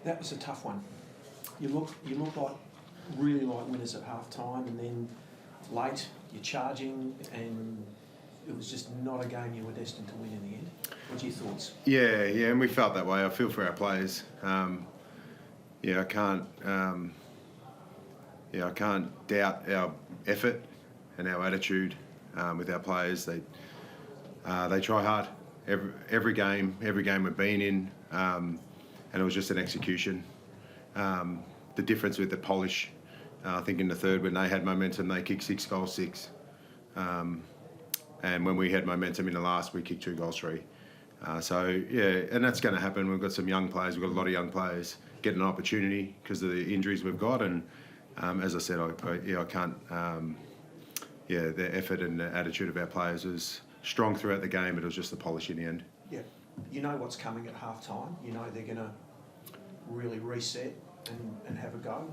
That was a tough one. You look like really like winners at half time, and then late you're charging, and it was just not a game you were destined to win in the end. What's your thoughts? Yeah, and we felt that way. I feel for our players. I can't doubt our effort and our attitude with our players. They try hard every game we've been in, and it was just an execution. The difference with the polish, I think in the third when they had momentum, they kicked 6 goals 6, and when we had momentum in the last, we kicked 2 goals 3. And that's going to happen. We've got some young players. We've got a lot of young players getting an opportunity because of the injuries we've got, and as I said, I can't. The effort and the attitude of our players was strong throughout the game, but it was just the polish in the end. Yeah, you know what's coming at half time. You know they're going to really reset and have a go.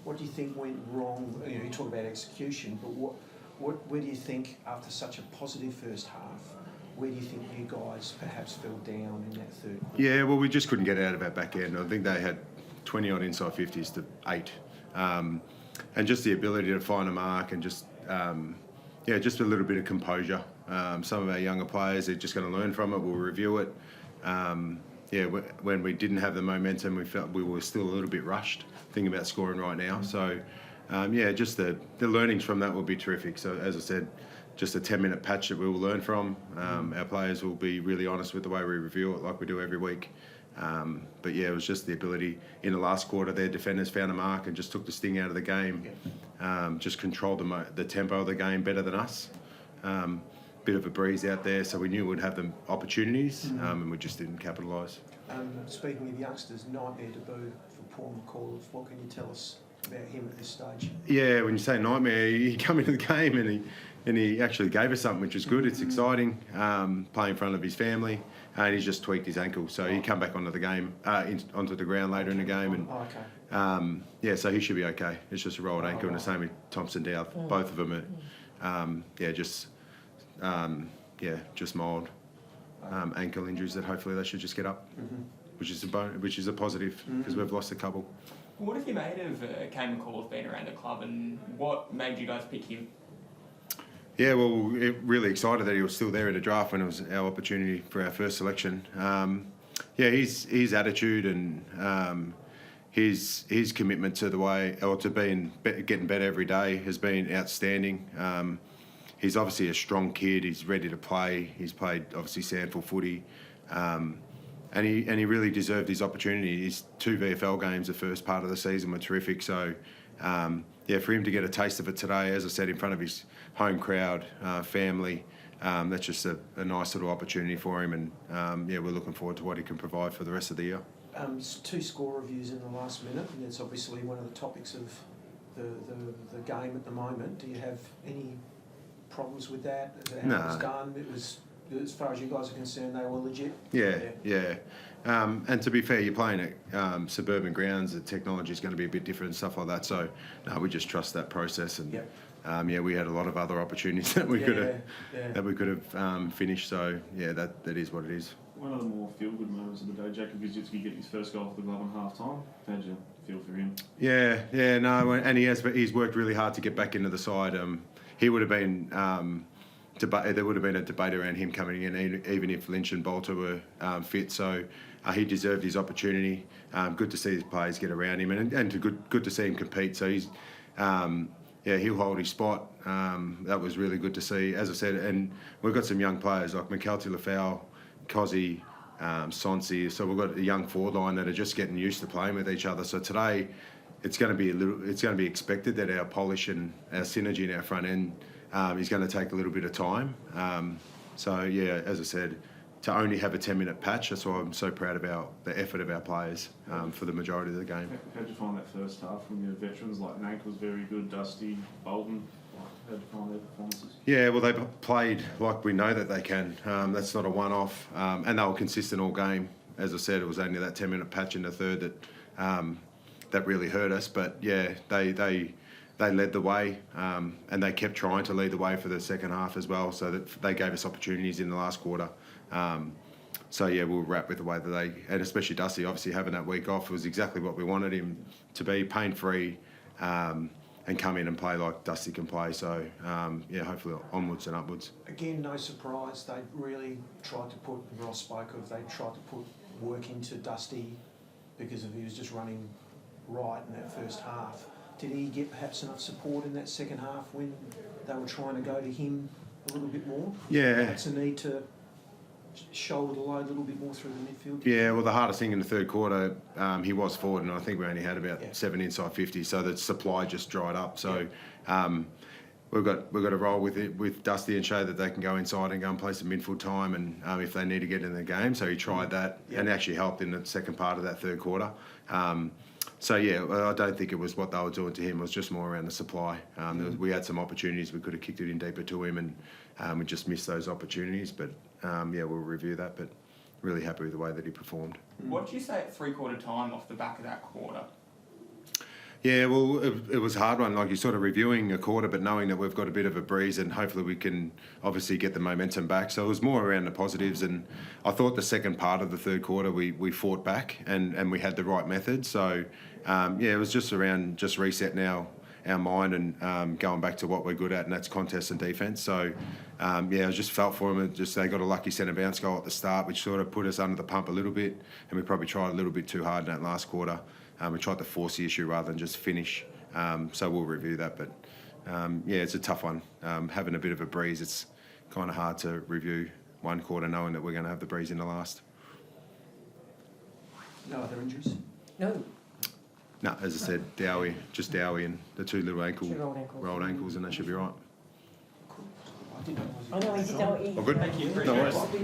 What do you think went wrong? You know, you talk about execution, but where do you think after such a positive first half? Where do you think you guys perhaps fell down in that third quarter? Yeah, well, we just couldn't get out of our back end. I think they had 20 odd inside 50s to 8, and just the ability to find a mark and just a little bit of composure. Some of our younger players are just going to learn from it. We'll review it. When we didn't have the momentum, we felt we were still a little bit rushed. Thinking about scoring right now, so just the learnings from that will be terrific. So as I said, just a 10-minute patch that we will learn from. Our players will be really honest with the way we review it, like we do every week. It was just the ability in the last quarter. Their defenders found a mark and just took the sting out of the game. Just controlled the tempo of the game better than us. Bit of a breeze out there, so we knew we'd have the opportunities, and we just didn't capitalise. Speaking of youngsters, nightmare debut for Paul McCall. What can you tell us about him at this stage? Yeah, when you say nightmare, he come into the game and he actually gave us something, which is good. It's exciting, playing in front of his family, and he's just tweaked his ankle, so he come back onto the game, onto the ground later in the game, and so he should be okay. It's just a rolled ankle, and the same with Thompson Dow. Both of them are just mild ankle injuries that hopefully they should just get up, which is a positive because we've lost a couple. What have you made of Kane McCall being around the club, and what made you guys pick him? Yeah, well, really excited that he was still there in the draft when it was our opportunity for our first selection. His attitude and his commitment to the way, or to getting better every day has been outstanding. He's obviously a strong kid. He's ready to play. He's played obviously Sandford footy, and he really deserved his opportunity. His 2 VFL games the first part of the season were terrific. So for him to get a taste of it today, as I said, in front of his home crowd, family, that's just a nice little opportunity for him. And we're looking forward to what he can provide for the rest of the year. 2 score reviews in the last minute, and it's obviously one of the topics of the game at the moment. Do you have any problems with that? Is that how it was done? It was, as far as you guys are concerned, they were legit? Yeah. And to be fair, you're playing at suburban grounds. The technology is going to be a bit different and stuff like that. So, we just trust that process. And we had a lot of other opportunities that we could have finished. So, that is what it is. One of the more feel-good moments of the day, Jacob Gizitsky getting his first goal for the club on half-time. How did you feel for him? And he's worked really hard to get back into the side. He would have been there would have been a debate around him coming in, even if Lynch and Bolton were fit. So he deserved his opportunity. Good to see his players get around him, and good to see him compete. So he's he'll hold his spot. That was really good to see, as I said. And we've got some young players like McKelty, Lafau, Cozzy, Sonsi. So we've got a young forward line that are just getting used to playing with each other. So today, it's going to be expected that our polish and our synergy in our front end is going to take a little bit of time. As I said, to only have a 10-minute patch, that's why I'm so proud about the effort of our players for the majority of the game. How did you find that first half from your veterans? Like Nank was very good, Dusty, Bolton. How did you find their performances? Yeah, well, they played like we know that they can. That's not a one-off, and they were consistent all game. As I said, it was only that 10-minute patch in the third that really hurt us. But they led the way, and they kept trying to lead the way for the second half as well. So that they gave us opportunities in the last quarter. So yeah, we'll wrap with the way that they, and especially Dusty, obviously having that week off was exactly what we wanted him to be, pain-free, and come in and play like Dusty can play. So yeah, hopefully onwards and upwards. Again, no surprise, they really tried to put, Ross spoke of, they tried to put work into Dusty because he was just running right in that first half. Did he get perhaps enough support in that second half when they were trying to go to him a little bit more? Yeah. Perhaps a need to shoulder the load a little bit more through the midfield? Yeah, well, the hardest thing in the third quarter, he was forward, and I think we only had about 7 inside 50, so the supply just dried up. So we've got to roll with it with Dusty and show that they can go inside and go and play some midfield time, and if they need to get in the game. So he tried that and actually helped in the second part of that third quarter. So yeah, I don't think it was what they were doing to him. It was just more around the supply. We had some opportunities. We could have kicked it in deeper to him, and we just missed those opportunities. But yeah, we'll review that. But really happy with the way that he performed. What did you say at three-quarter time off the back of that quarter? Yeah, well, it was a hard one. Like, you're sort of reviewing a quarter, but knowing that we've got a bit of a breeze and hopefully we can obviously get the momentum back. So it was more around the positives. And I thought the second part of the third quarter, we fought back and we had the right method. So, yeah, it was just around just resetting our mind and going back to what we're good at, and that's contest and defence. So, yeah, I just felt for them. They got a lucky centre bounce goal at the start, which sort of put us under the pump a little bit, and we probably tried a little bit too hard in that last quarter. We tried to force the issue rather than just finish. So we'll review that. But, yeah, it's a tough one. Having a bit of a breeze, it's kind of hard to review one quarter knowing that we're going to have the breeze in the last. No other injuries? No. No, as I said, Dowie and the two little rolled ankles, and that should be right. Cool. I didn't know. I know, All good? Thank you. No worries.